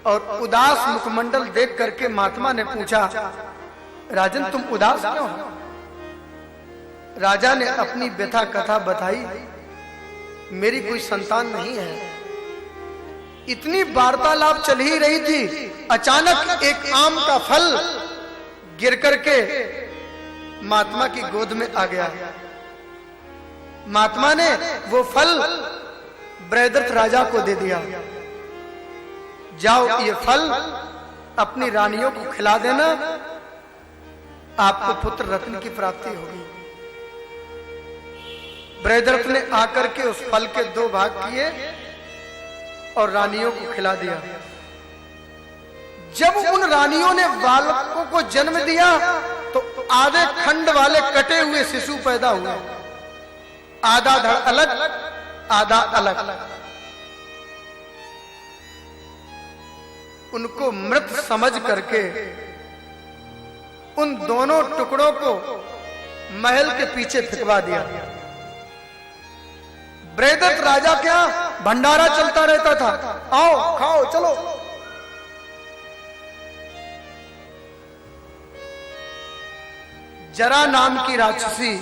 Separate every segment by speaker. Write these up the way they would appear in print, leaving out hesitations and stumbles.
Speaker 1: और उदास मुखमंडल देख करके महात्मा ने पूछा, राजन तुम उदास क्यों हो? राजा ने अपनी व्यथा कथा बताई, मेरी कोई संतान नहीं है। इतनी वार्तालाप चल ही रही थी, अचानक एक आम का फल गिर करके महात्मा की गोद में आ गया। महात्मा ने वो फल ब्रहदर्थ राजा को दे दिया, जाओ ये फल अपनी रानियों को खिला देना, आपको पुत्र रत्न की प्राप्ति होगी। ब्रहदर्थ ने आकर के उस फल के 2 भाग किए और रानियों को खिला दिया। जब उन रानियों ने बालकों को जन्म दिया तो आधे खंड वाले कटे हुए शिशु पैदा हुए, आधा धड़ अलग आधा अलग। उनको मृत समझ करके उन दोनों टुकड़ों को महल के पीछे फेंकवा दिया। ब्रहदर्थ राजा क्या भंडारा चलता रहता था, आओ खाओ चलो। जरा नाम की राक्षसी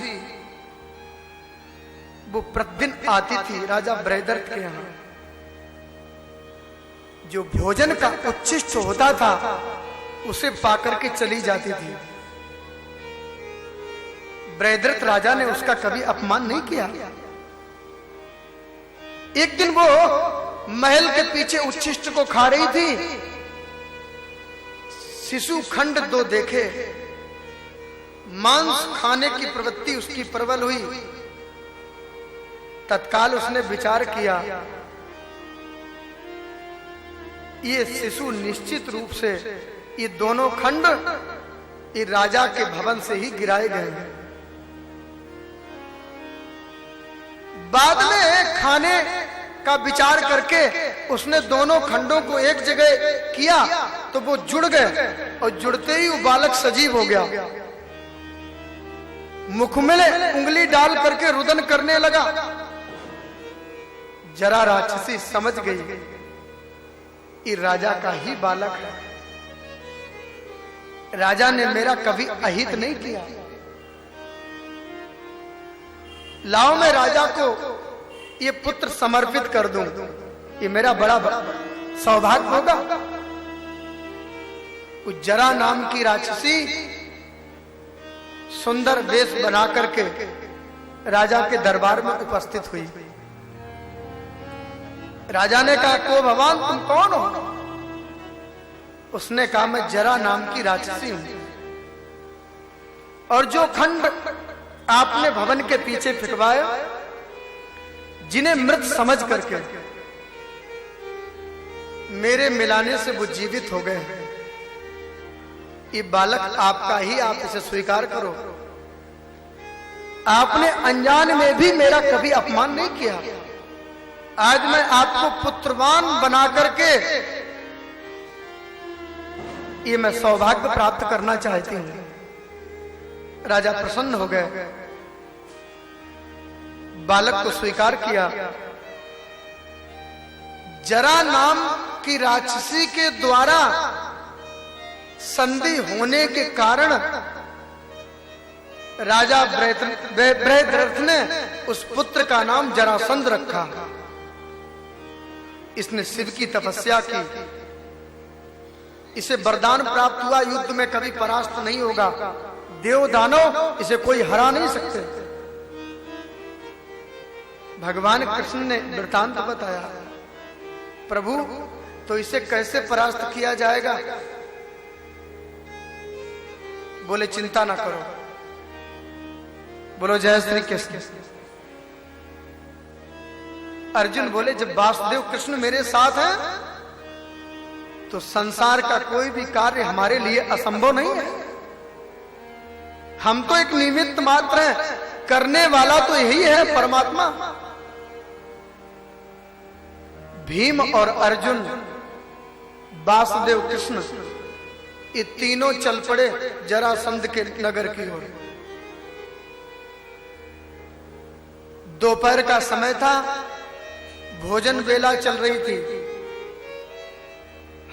Speaker 1: वो प्रतिदिन आती थी राजा ब्रहदर्थ के यहां। जो भोजन का उच्छिष्ट होता था उसे पाकर के चली जाती थी। ब्रहदर्थ राजा ने उसका कभी अपमान नहीं किया। एक दिन वो महल के पीछे उच्छिष्ट को खा रही थी, शिशु खंड 2 देखे, मांस खाने की प्रवृत्ति उसकी प्रबल हुई। तत्काल उसने विचार किया, ये शिशु निश्चित रूप से ये दोनों खंड ये राजा के भवन से ही गिराए गए हैं। बाद में खाने का विचार करके उसने दोनों खंडों को एक जगह किया तो वो जुड़ गए और जुड़ते ही वो बालक सजीव हो गया। मुख में उंगली डाल करके रुदन करने लगा। जरा राक्षसी समझ गई ये राजा का ही बालक है। राजा ने मेरा कभी अहित नहीं किया, लाओ मैं राजा को ये पुत्र समर्पित कर दूं, ये मेरा बड़ा सौभाग्य होगा। उस जरा नाम की राक्षसी सुंदर वेश बना करके राजा के दरबार में उपस्थित हुई। राजा ने कहा, को भगवान तुम कौन हो? उसने कहा, मैं जरा नाम की राक्षसी हूं और जो खंड आपने भवन के पीछे फेंकवाया, जिन्हें मृत समझ करके मेरे मिलाने से वो जीवित हो गए हैं, ये बालक आपका ही, आप इसे स्वीकार करो। आपने अनजान में भी मेरा कभी अपमान नहीं किया। आज मैं आपको पुत्रवान बना करके ये मैं सौभाग्य प्राप्त करना चाहती हूं। राजा प्रसन्न हो गए, बालक को स्वीकार किया। जरा नाम की राक्षसी के द्वारा संधि होने के कारण राजा ब्रहदर्थ ने उस पुत्र का नाम जरासंध रखा। इसने शिव की तपस्या की, इसे वरदान प्राप्त हुआ, युद्ध में कभी परास्त नहीं होगा, देव दानव इसे कोई हरा नहीं सकते। भगवान कृष्ण ने वृतांत बताया, प्रभु तो इसे कैसे परास्त किया जाएगा? बोले चिंता ना करो। बोलो जय श्री कृष्ण। अर्जुन बोले, जब वासुदेव कृष्ण मेरे साथ हैं तो संसार का कोई भी कार्य हमारे लिए असंभव नहीं है। हम तो एक निमित्त मात्र हैं, करने वाला तो यही है परमात्मा। भीम और अर्जुन, वासुदेव कृष्ण, ये तीनों चल पड़े जरासंध के नगर की ओर। दोपहर का समय था, भोजन वेला चल रही थी।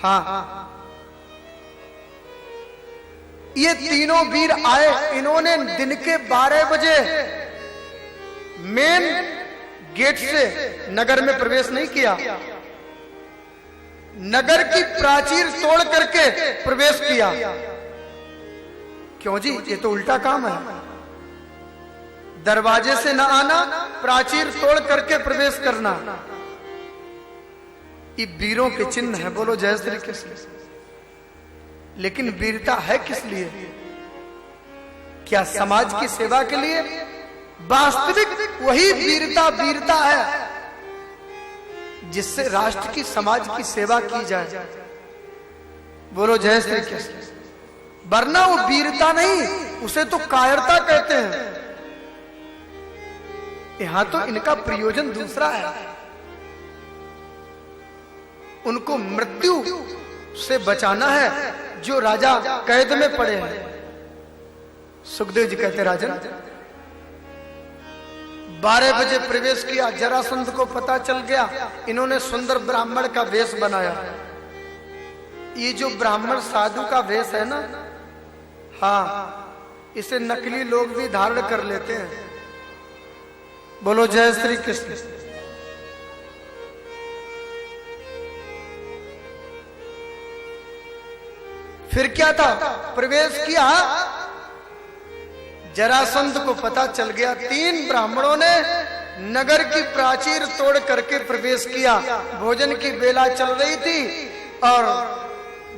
Speaker 1: हाँ, ये तीनों वीर आए। इन्होंने दिन के 12 बजे मेन गेट से नगर में प्रवेश नहीं किया, नगर की प्राचीर तोड़ करके प्रवेश किया। क्यों जी, ये तो उल्टा काम है। दरवाजे से न आना, प्राचीर तोड़ करके प्रवेश करना, ये वीरों के चिन्ह है। बोलो जय श्री कृष्ण। लेकिन वीरता है किस लिए? क्या समाज की सेवा के लिए? वास्तविक वही वीरता है जिससे राष्ट्र की, समाज की सेवा की जाए। बोलो जय श्री कृष्ण। वरना वो वीरता नहीं, उसे तो कायरता कहते हैं। यहां तो इनका प्रयोजन दूसरा है। उनको मृत्यु से बचाना है जो राजा कैद में पड़े हैं। सुखदेव जी कहते राजन, 12 बजे प्रवेश किया, जरासंध को पता चल गया। इन्होंने सुंदर ब्राह्मण का वेश बनाया। ये जो ब्राह्मण साधु का वेश है ना, हाँ, इसे नकली लोग भी धारण कर लेते हैं। बोलो जय श्री कृष्ण। फिर क्या था? प्रवेश किया, जरासंध को पता चल गया। 3 ब्राह्मणों ने नगर की प्राचीर तोड़ करके प्रवेश किया। भोजन की बेला चल रही थी और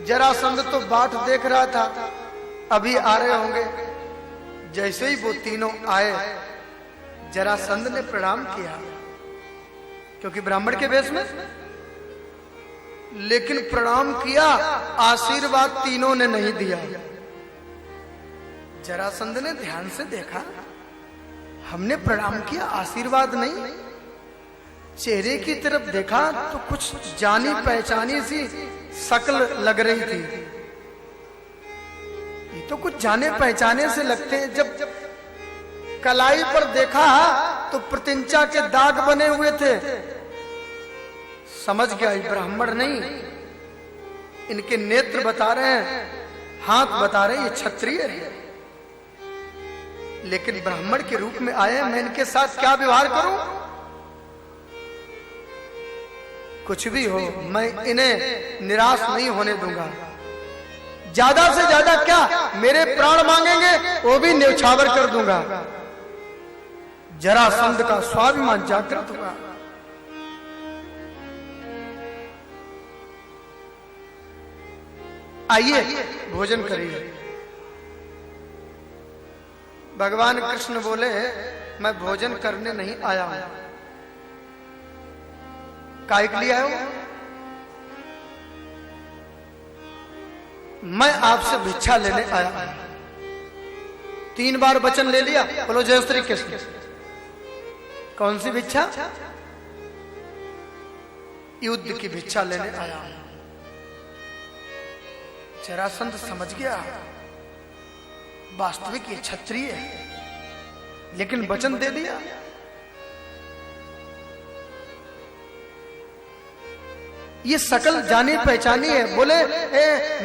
Speaker 1: जरासंध तो बाट देख रहा था, अभी आ रहे होंगे। जैसे ही वो तीनों आए, जरासंध ने प्रणाम किया, क्योंकि ब्राह्मण के वेश में, लेकिन प्रणाम किया, आशीर्वाद तीनों ने नहीं दिया। जरासंध ने ध्यान से देखा, हमने प्रणाम किया, आशीर्वाद नहीं। चेहरे की तरफ देखा तो कुछ जानी पहचानी सी शक्ल लग रही थी। ये तो कुछ जाने पहचाने से लगते हैं। जब कलाई पर देखा तो प्रतिंचा के दाग बने हुए थे। समझ गया, ब्राह्मण नहीं, इनके नेत्र बता रहे हैं, हाथ बता रहे हैं, ये क्षत्रिय है। लेकिन ब्राह्मण के रूप में आए, मैं इनके साथ क्या व्यवहार करूं? कुछ भी हो, मैं इन्हें निराश नहीं होने दूंगा। ज्यादा से ज्यादा क्या, मेरे प्राण मांगेंगे वो भी न्यौछावर कर दूंगा। जरासंध का स्वाभिमान जागृत हुआ। आइए भोजन करिए। भगवान कृष्ण बोले, मैं भोजन करने नहीं आया हूं। काहे के लिए आया हूं? मैं आपसे भिक्षा लेने आया हूं। 3 बार वचन ले लिया। बोलो जय श्री कृष्ण। कौन सी भिक्षा? युद्ध की भिक्षा लेने आया हूं। जरासंध समझ गया, वास्तविक ये क्षत्रिय है, लेकिन वचन दे दिया। ये सकल जानी पहचानी है। बोले,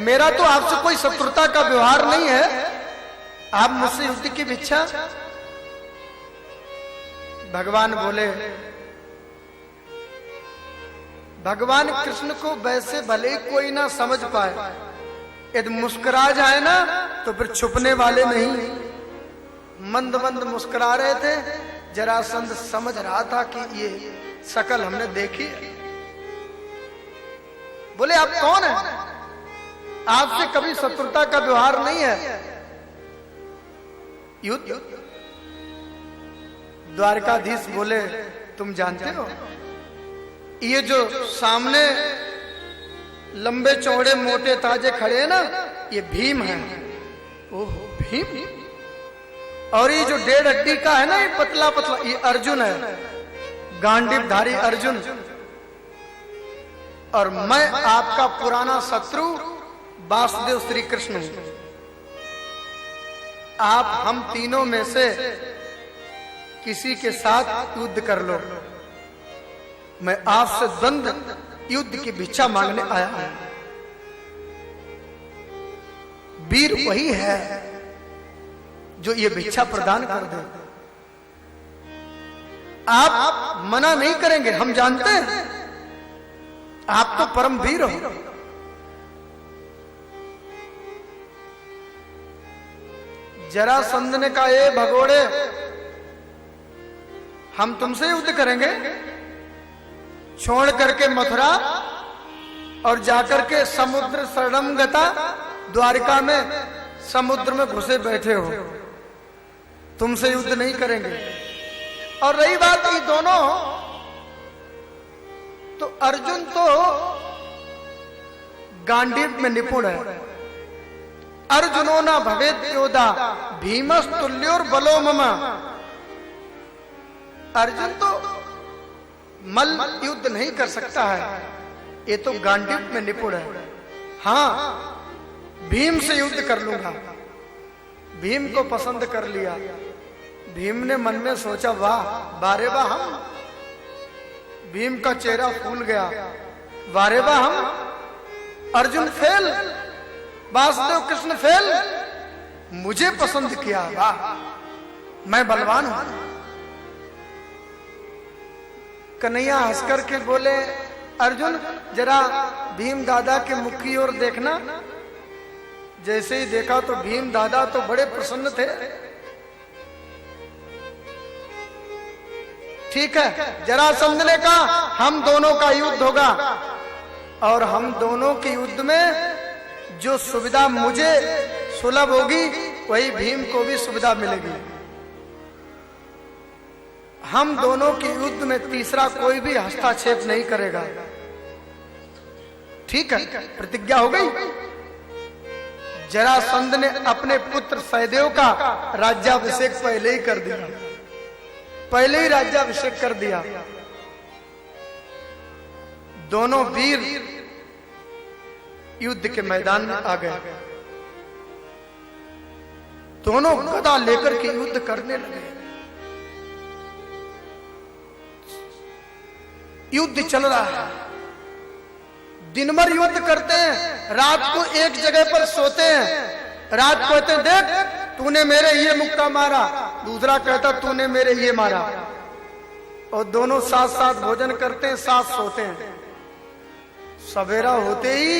Speaker 1: मेरा तो आपसे कोई शत्रुता का व्यवहार नहीं है, आप मुझसे युद्ध की भिक्षा। भगवान बोले, भगवान कृष्ण को वैसे भले कोई ना समझ पाए, यदि मुस्कुरा जाए ना तो फिर छुपने वाले नहीं। मंद मंद मुस्कुरा रहे थे। जरासंध समझ रहा था कि ये शकल हमने देखी। बोले, आप कौन हैं? आपसे कभी शत्रुता का व्यवहार नहीं है। युद्ध? द्वारकाधीश बोले, तुम जानते हो ये जो सामने लंबे चौड़े मोटे ताजे खड़े हैं ना, ये भीम है। ओह, भीम? और ये जो 1.5 अड्डी का है ना, ये पतला पतला, ये अर्जुन है, गांडीवधारी अर्जुन। और मैं आपका पुराना शत्रु वासुदेव श्री कृष्ण हूं। आप हम तीनों में से किसी के साथ युद्ध कर लो। मैं आपसे द्वंद्व युद्ध की भिक्षा मांगने आया हूं। वीर वही है जो ये भिक्षा प्रदान कर दे। आप मना नहीं करेंगे, हम जानते हैं आप तो परम वीर हो। जरासंध ने कहा, ए भगोड़े, हम तुमसे युद्ध करेंगे, छोड़ करके मथुरा और जाकर के समुद्र शरणम गता, द्वारिका में समुद्र में घुसे बैठे हो, तुमसे युद्ध नहीं करेंगे। और रही बात ये दोनों, तो अर्जुन तो गांडीव में निपुण है। अर्जुनो न भवेद योधा भीमस्तुल्योर बलो मम। अर्जुन तो मल्ल युद्ध नहीं कर सकता है, ये तो गांडीव में निपुण है। हाँ, भीम से युद्ध कर लूंगा। भीम को पसंद कर लिया। भीम ने मन में सोचा, वाह बारे वाह हम। भीम का चेहरा फूल गया, वारे वाह हम। अर्जुन फेल, वासुदेव कृष्ण फेल, मुझे पसंद किया, वाह मैं बलवान हूं। कन्हैया हंसकर के बोले, अर्जुन जरा भीम दादा के मुख की ओर देखना। जैसे ही देखा तो भीम दादा तो बड़े प्रसन्न थे। ठीक है, जरासंध ने कहा, हम दोनों का युद्ध होगा और हम दोनों के युद्ध में जो सुविधा मुझे सुलभ होगी वही भीम को भी सुविधा मिलेगी। हम दोनों के युद्ध में तीसरा कोई भी हस्तक्षेप नहीं करेगा। ठीक है, प्रतिज्ञा हो गई। जरासंध ने अपने पुत्र सहदेव का राज्याभिषेक पहले ही कर दिया, पहले ही राज्याभिषेक कर दिया। दोनों वीर युद्ध के मैदान में आ गए। दोनों गदा लेकर के युद्ध करने लगे। युद्ध चल रहा है, दिन भर युद्ध करते हैं, रात को एक जगह पर सोते हैं। रात को कहते हैं, देख तूने मेरे ये मुक्का मारा, दूसरा कहता तूने मेरे ये मारा। और दोनों साथ साथ भोजन करते हैं, साथ सोते हैं। सवेरा होते ही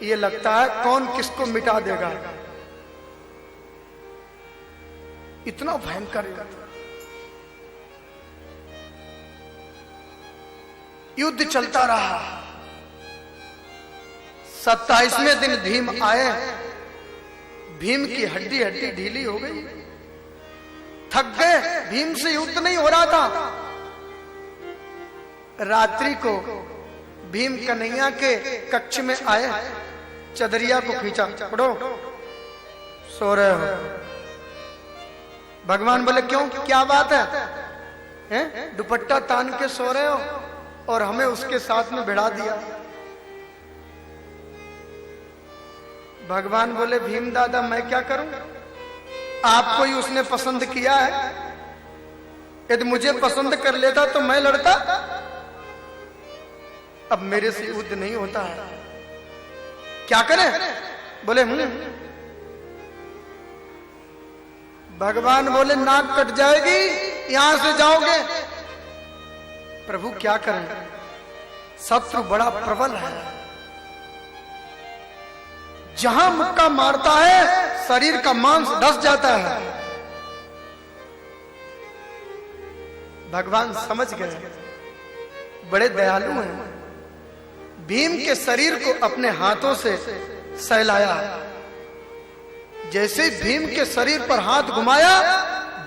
Speaker 1: ये लगता है कौन किसको मिटा देगा। इतना भयंकर युद्ध चलता रहा। 27वें दिन भीम आए। भीम की हड्डी हड्डी ढीली हो गई, थक गए। भीम से युद्ध नहीं हो रहा था। रात्रि को भीम कन्हैया के कक्ष में आए, चदरिया को खींचा, पढ़ो सो रहे हो। भगवान बोले, क्यों, क्या बात है? दुपट्टा तान के सो रहे हो और हमें उसके साथ में भिड़ा दिया। भगवान बोले, भीम दादा मैं क्या करूं, आपको ही उसने पसंद किया है। यदि मुझे पसंद कर लेता तो मैं लड़ता। अब मेरे से युद्ध नहीं होता है, क्या करें? बोले भगवान बोले, नाक कट जाएगी, यहां से जाओगे। प्रभु क्या करें, शत्रु बड़ा प्रबल है। जहां मुक्का मारता है शरीर का मांस धस जाता है। भगवान समझ गए, बड़े दयालु हैं। भीम के शरीर को अपने हाथों से सहलाया। जैसे भीम के शरीर पर हाथ घुमाया,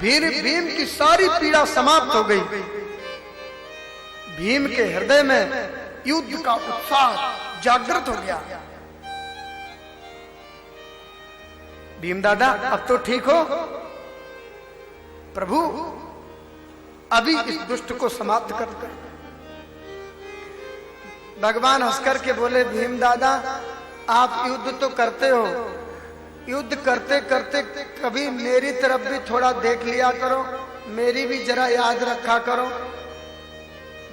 Speaker 1: भीम की सारी पीड़ा समाप्त हो गई। भीम के हृदय में युद्ध का उत्साह जागृत हो गया। भीम दादा अब तो ठीक हो? प्रभु अभी इस दुष्ट को समाप्त कर। भगवान हंसकर के बोले, भीम दादा आप युद्ध तो करते हो, युद्ध करते करते कभी मेरी तरफ भी थोड़ा देख लिया करो, मेरी भी जरा याद रखा करो।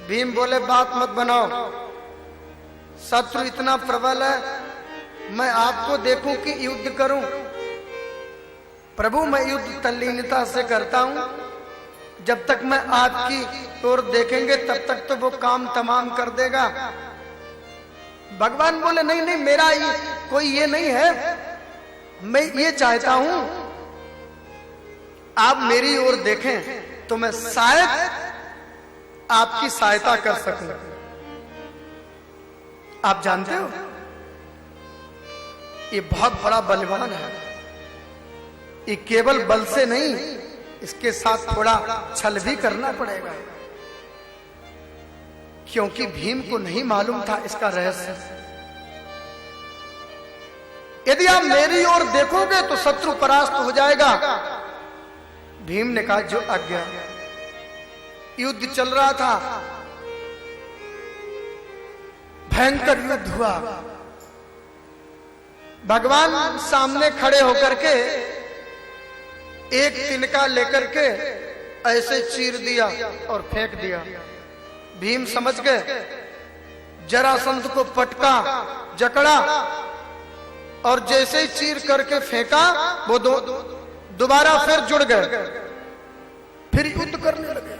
Speaker 1: भीम बोले, बात मत बनाओ, शत्रु इतना प्रबल है मैं आपको देखूं कि युद्ध करूं? प्रभु मैं युद्ध तल्लीनता से करता हूं, जब तक मैं आपकी ओर देखेंगे तब तक तो वो काम तमाम कर देगा। भगवान बोले नहीं नहीं, मेरा कोई ये नहीं है, मैं ये चाहता हूं आप मेरी ओर देखें तो मैं शायद आपकी सहायता कर सकूं। आप जानते हो ये बहुत बड़ा बलवान है, ये केवल बल से नहीं, इसके साथ थोड़ा छल भी करना पड़ेगा, क्योंकि भीम को नहीं मालूम था इसका रहस्य। यदि आप मेरी ओर देखोगे तो शत्रु परास्त हो जाएगा। भीम ने कहा जो आज्ञा। युद्ध चल रहा था, भयंकर युद्ध हुआ। भगवान सामने खड़े होकर के एक तिनका लेकर के ऐसे चीर दिया और फेंक दिया। भीम समझ गए, जरासंध को पटका, जकड़ा और जैसे ही चीर करके फेंका वो दोबारा फिर जुड़ गए, फिर युद्ध करने लगे।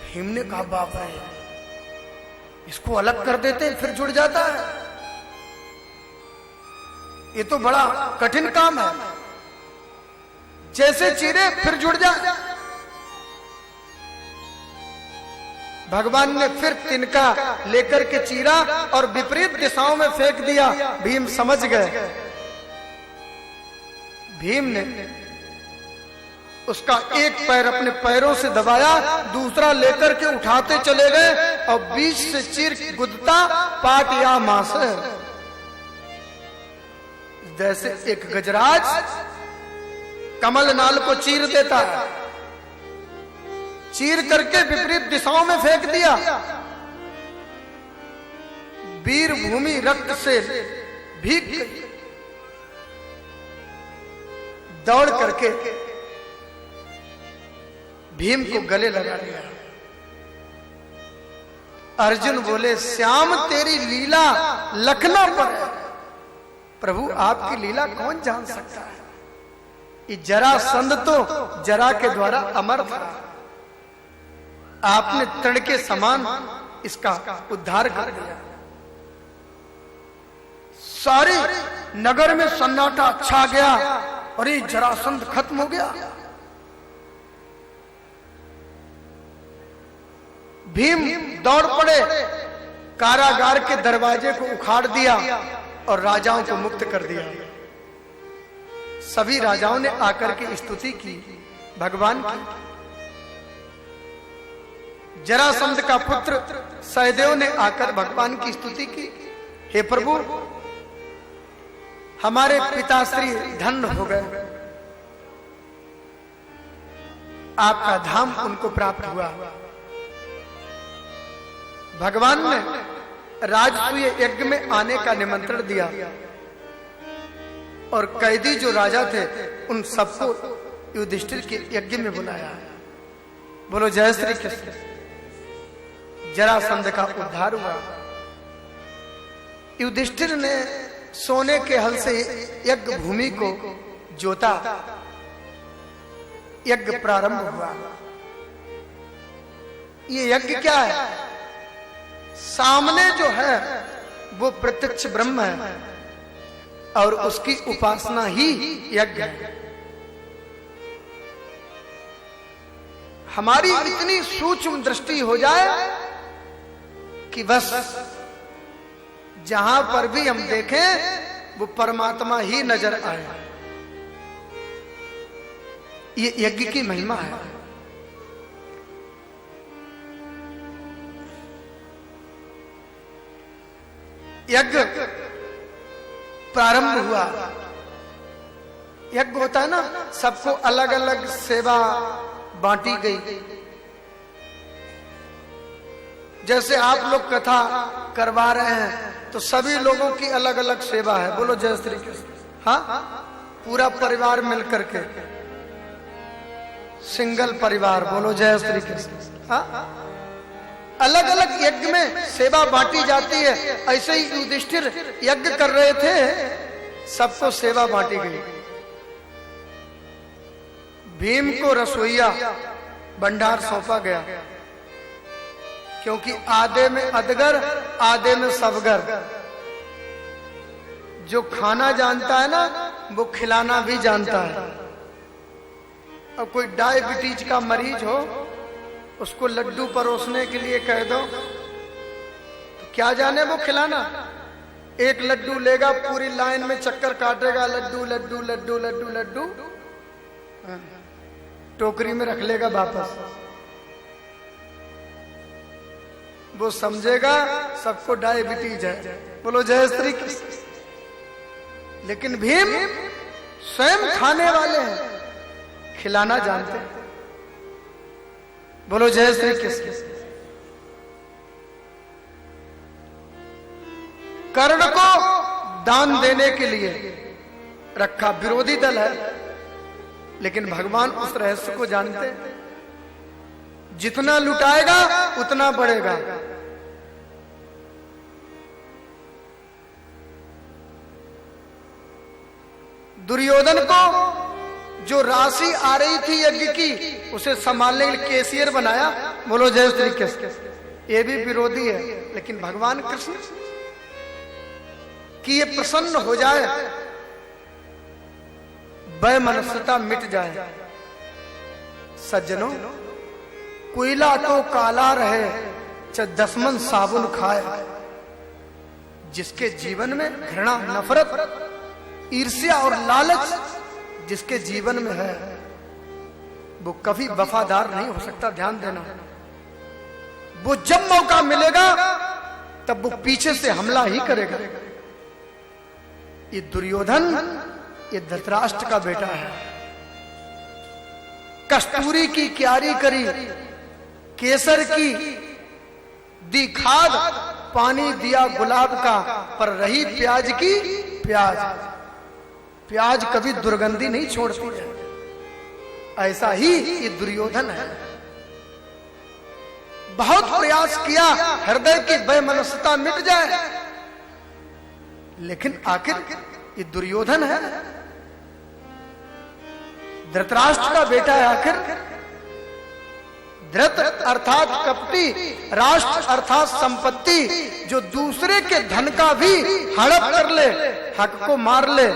Speaker 1: भीम ने कहा बाप रे, इसको अलग कर देते फिर जुड़ जाता है, ये तो बड़ा कठिन काम है। जैसे चीरे फिर जुड़ जाए। भगवान ने फिर तिनका लेकर के चीरा और विपरीत दिशाओं में फेंक दिया। भीम समझ गए। भीम ने उसका एक पैर अपने पैरों से दबाया, दूसरा लेकर के उठाते चले गए और बीच से चीर गुदता पाट या मांस, जैसे एक गजराज कमल नाल को चीर देता है, चीर करके विपरीत दिशाओं में फेंक दिया। वीर भूमि रक्त से भीग गई। दौड़ करके भीम को गले लगा लिया। अर्जुन बोले श्याम तेरी लीला लखना पर है। प्रभु आपकी लीला कौन जान सकता है? ये जरासंध तो जरा के द्वारा अमर था, आपने तड़ के समान इसका उद्धार कर दिया। सारे नगर में सन्नाटा छा गया और ये जरासंध खत्म हो गया। भीम दौड़ पड़े, कारागार के दरवाजे को उखाड़ दिया और राजाओं को मुक्त कर दिया। सभी राजाओं ने आकर के स्तुति की भगवान की। जरासंध का पुत्र सहदेव ने आकर भगवान की स्तुति की, हे प्रभु हमारे पिताश्री धन्य हो गए, आपका धाम उनको प्राप्त हुआ। भगवान ने राजसूय यज्ञ में आने का निमंत्रण दिया और कैदी जो राजा थे उन सबको युधिष्ठिर के यज्ञ में बुलाया। बोलो जय श्री कृष्ण। जरासंध का उद्धार हुआ। युधिष्ठिर ने सोने के हल से यज्ञ भूमि को जोता, यज्ञ प्रारंभ हुआ। ये यज्ञ क्या है? सामने जो है वो प्रत्यक्ष ब्रह्म है और उसकी उपासना ही यज्ञ है। हमारी इतनी सूक्ष्म दृष्टि हो जाए कि बस जहां पर भी हम देखें वो परमात्मा ही नजर आए। ये यज्ञ की महिमा है। यज्ञ प्रारंभ हुआ। यज्ञ होता है ना, सबको अलग अलग सेवा बांटी गई। जैसे आप लोग कथा करवा रहे हैं तो सभी लोगों की अलग अलग सेवा है। बोलो जय श्री कृष्ण। हाँ, पूरा परिवार मिलकर के, सिंगल परिवार। बोलो जय श्री कृष्ण। हाँ, अलग अलग यज्ञ में सेवा बांटी जाती है, ऐसे ही युधिष्ठिर यज्ञ कर रहे थे, सबको सेवा बांटी गई। भीम को रसोईया भंडार सौंपा गया, क्योंकि आधे में अधगर आधे में सबगर। जो खाना जानता है ना वो खिलाना भी जानता है। अब कोई डायबिटीज का मरीज हो, उसको लड्डू परोसने के लिए कह दो तो क्या जाने वो खिलाना। एक लड्डू लेगा, पूरी लाइन में चक्कर काटेगा, लड्डू लड्डू लड्डू लड्डू लड्डू, टोकरी में रख लेगा वापस। वो समझेगा सबको डायबिटीज है। बोलो जय श्री कृष्ण। लेकिन भीम स्वयं खाने वाले हैं, खिलाना जानते हैं। बोलो जय श्री कृष्ण। कर्ण को दान देने के लिए रखा, विरोधी दल है, लेकिन भगवान उस रहस्य को जानते हैं। जितना लुटाएगा उतना बढ़ेगा। दुर्योधन को जो राशि आ रही थी यज्ञ की, उसे संभालने के लिए कैशियर बनाया। बोलो जय श्री कृष्ण। ये भी विरोधी है, लेकिन भगवान कृष्ण कि ये प्रसन्न हो जाए, वैमनस्यता मिट जाए। सज्जनों, कोयला तो काला रहे चाहे 10 मन साबुन खाए। जिसके जीवन में घृणा, नफरत, ईर्ष्या और लालच जिसके जीवन में है, वो कभी वफादार नहीं हो सकता। ध्यान देना, वो जब मौका मिलेगा तब वो पीछे से हमला ही करेगा। ये दुर्योधन, ये धृतराष्ट्र का बेटा है। कस्तूरी की क्यारी करी, केसर की दी खाद, पानी दिया गुलाब का, पर रही प्याज की प्याज। प्याज कभी दुर्गंधी नहीं छोड़ती है। ऐसा ही ये दुर्योधन है। बहुत प्रयास किया हृदय की वैमनस्यता मिट जाए, लेकिन आखिर ये दुर्योधन है, धृतराष्ट्र का बेटा है। आखिर धृत अर्थात कपटी, राष्ट्र अर्थात संपत्ति, जो दूसरे के धन का भी हड़प कर ले, हक को मार ले,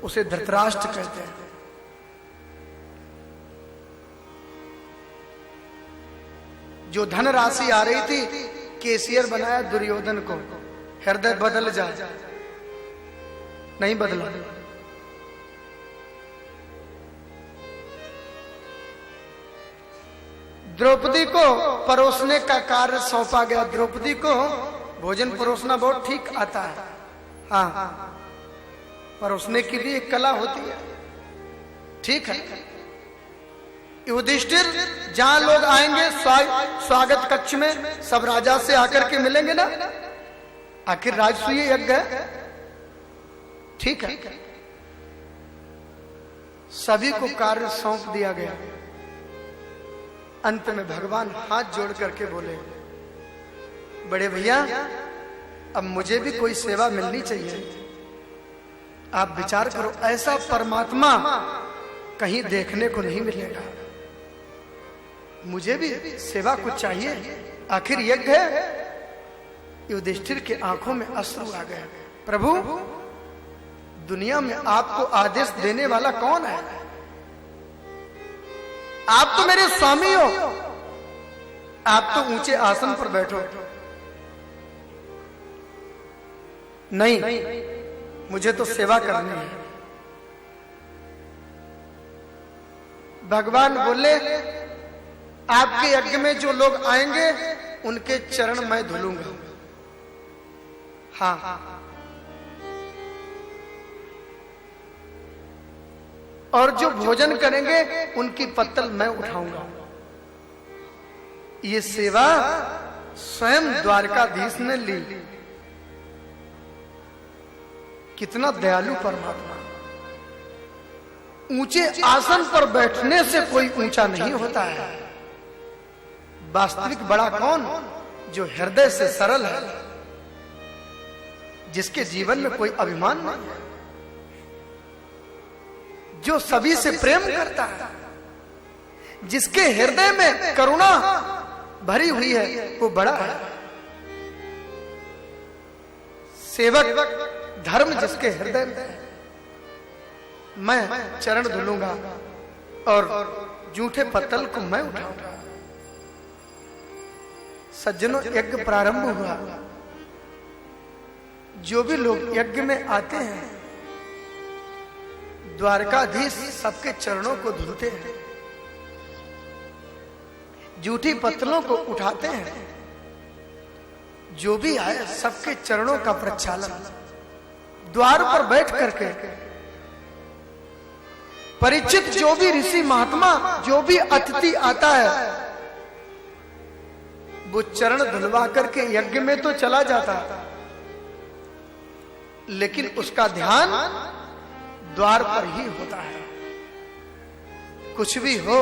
Speaker 1: उसे धृतराष्ट्र कहते हैं। जो धन राशि आ रही थी, कैशियर बनाया दुर्योधन को। हृदय बदल जाए, नहीं बदला। द्रौपदी को परोसने का कार्य सौंपा गया। द्रौपदी को भोजन परोसना बहुत ठीक आता है। हाँ, परोसने की भी एक कला होती है, ठीक है। युधिष्ठिर जहां लोग आएंगे स्वागत कक्ष में सब राजा से आकर के मिलेंगे ना, आखिर राजसूय यज्ञ है, ठीक है। सभी को कार्य सौंप दिया गया। अंत में भगवान हाथ जोड़ करके बोले, बड़े भैया अब मुझे भी कोई सेवा मिलनी चाहिए। आप विचार करो, ऐसा परमात्मा कहीं देखने को नहीं मिलेगा। मुझे भी सेवा कुछ चाहिए, आखिर यज्ञ है। युधिष्ठिर के आंखों में अश्रु आ गए। प्रभु, दुनिया में आपको आदेश देने वाला कौन है? आप तो मेरे स्वामी हो, आप तो ऊंचे आसन पर बैठो। नहीं, मुझे तो सेवा करनी है। भगवान बोले, आपके यज्ञ में जो लोग आएंगे उनके चरण मैं धुलूंगा। हाँ, और जो भोजन करेंगे उनकी पत्तल मैं उठाऊंगा। ये सेवा स्वयं द्वारकाधीश ने ली। कितना दयालु परमात्मा। ऊंचे आसन पर बैठने से कोई ऊंचा नहीं होता है। वास्तविक बड़ा कौन? जो हृदय से सरल है, जिसके जीवन में कोई अभिमान नहीं है, जो सभी से प्रेम करता है, जिसके हृदय में करुणा भरी हुई है, वो बड़ा है। सेवक धर्म जिसके हृदय में है। मैं चरण धुलूंगा और जूठे पत्तल को मैं उठाऊंगा। सज्जनों, यज्ञ प्रारंभ हुआ। जो भी लोग यज्ञ में आते हैं, द्वारकाधीश सबके चरणों को धुलते हैं, जूठी पत्तलों को उठाते हैं। जो भी आए सबके चरणों का प्रक्षालन द्वार पर बैठ करके परिचित जो भी ऋषि महात्मा, जो भी अतिथि आता है, वो चरण धुलवा करके यज्ञ में तो चला जाता, लेकिन उसका ध्यान द्वार पर ही होता है। कुछ भी हो,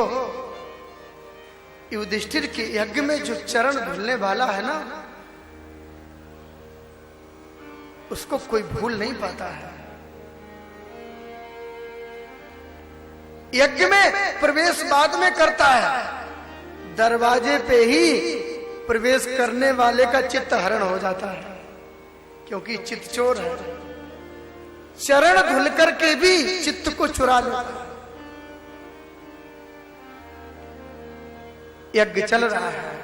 Speaker 1: युधिष्ठिर के यज्ञ में जो चरण धुलने वाला है ना, उसको कोई भूल नहीं पाता है। यज्ञ में प्रवेश बाद में करता है, दरवाजे पे ही प्रवेश करने वाले का चित्त हरण हो जाता है, क्योंकि चित्त चोर है। चरण धुल करके भी चित्त को चुरा लेता है। यज्ञ चल रहा है,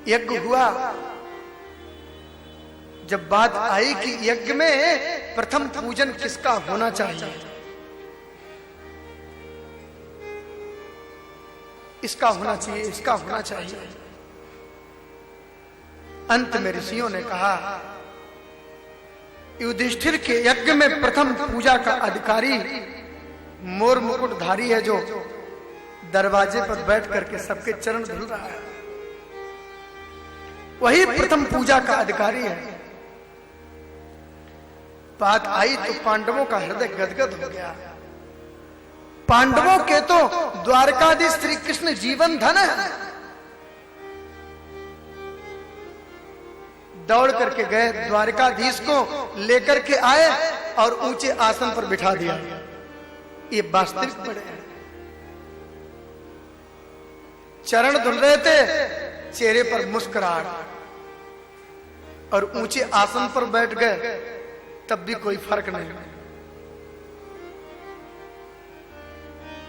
Speaker 1: यज्ञ हुआ। जब बात आई कि यज्ञ में प्रथम पूजन किसका होना चाहिए, इसका होना चाहिए, इसका होना चाहिए, अंत में ऋषियों ने कहा युधिष्ठिर के यज्ञ में प्रथम पूजा का अधिकारी मोर मुकुटधारी है, जो दरवाजे पर बैठ करके सबके चरण धुल रहा है, वही प्रथम पूजा का अधिकारी है। बात आई तो पांडवों का हृदय गदगद हो गया। पांडवों के तो द्वारकाधीश श्री कृष्ण जीवन धन है। दौड़ करके गए, द्वारकाधीश को लेकर के आए और ऊंचे आसन पर बिठा दिया। ये वास्तविक बड़े हैं। चरण धुल रहे थे, चेहरे पर मुस्कुराहट, और ऊंचे आसन पर बैठ गए, तब भी कोई फर्क नहीं।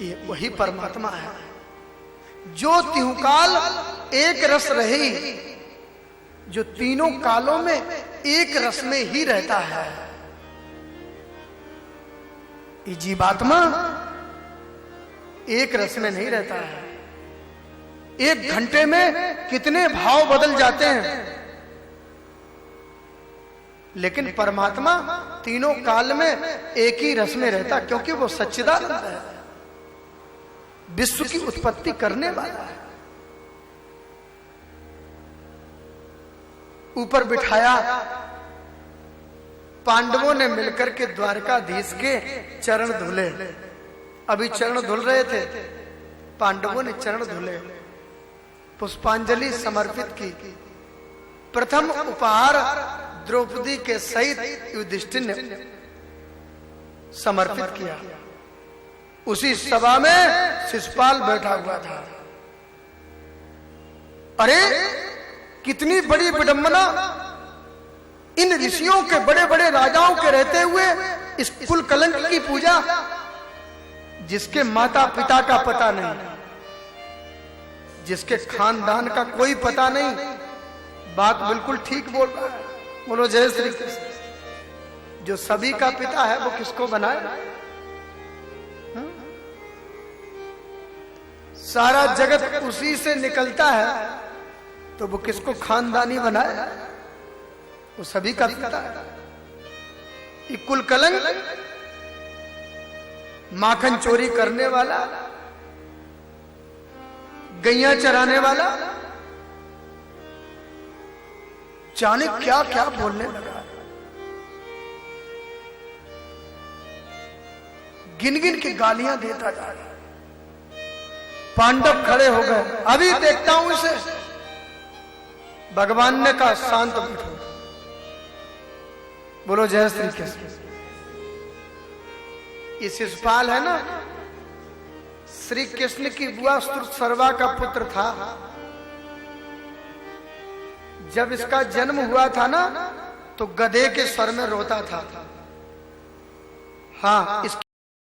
Speaker 1: ये वही परमात्मा है जो तिहुकाल एक रस रही, जो तीनों कालों में एक रस में ही रहता है। ये जीवात्मा एक रस में नहीं रहता है। एक घंटे में कितने भाव बदल जाते हैं, लेकिन परमात्मा तीनों काल में एक ही रस में रहता, क्योंकि वो सच्चिदानंद है, विश्व की उत्पत्ति करने वाला है। ऊपर बिठाया, पांडवों ने मिलकर के द्वारकाधीश के चरण धुले। अभी चरण धुल रहे थे, पांडवों ने चरण धुले, पुष्पांजलि समर्पित की। प्रथम उपहार द्रौपदी के सहित युधिष्ठिर ने समर्पित किया। उसी सभा में शिशुपाल बैठा हुआ था। अरे कितनी बड़ी विडंबना! इन ऋषियों के, बड़े बड़े राजाओं के रहते हुए इस कुल कलंक की पूजा, जिसके माता पिता का पता नहीं, जिसके खानदान का कोई पता नहीं। बात बिल्कुल ठीक बोल रहा है। बोलो जय श्री कृष्ण। जो सभी का पिता है वो किसको बनाए? सारा जगत उसी से निकलता है, तो वो किसको खानदानी बनाए? वो सभी का पिता है। ये कुल कलंक, माखन चोरी करने वाला, गैया चराने वाला, जाने क्या क्या बोलने लगा। गिन गिन के गालियां देता जा रहा। पांडव खड़े हो गए, अभी देखता हूं इसे। भगवान ने कहा शांत बैठो। बोलो जय श्री कृष्ण। ये शिशुपाल है ना, श्री कृष्ण की बुआ सर्वा का पुत्र था। जब इसका जन्म हुआ था ना, तो गधे के स्वर में रोता था। हाँ,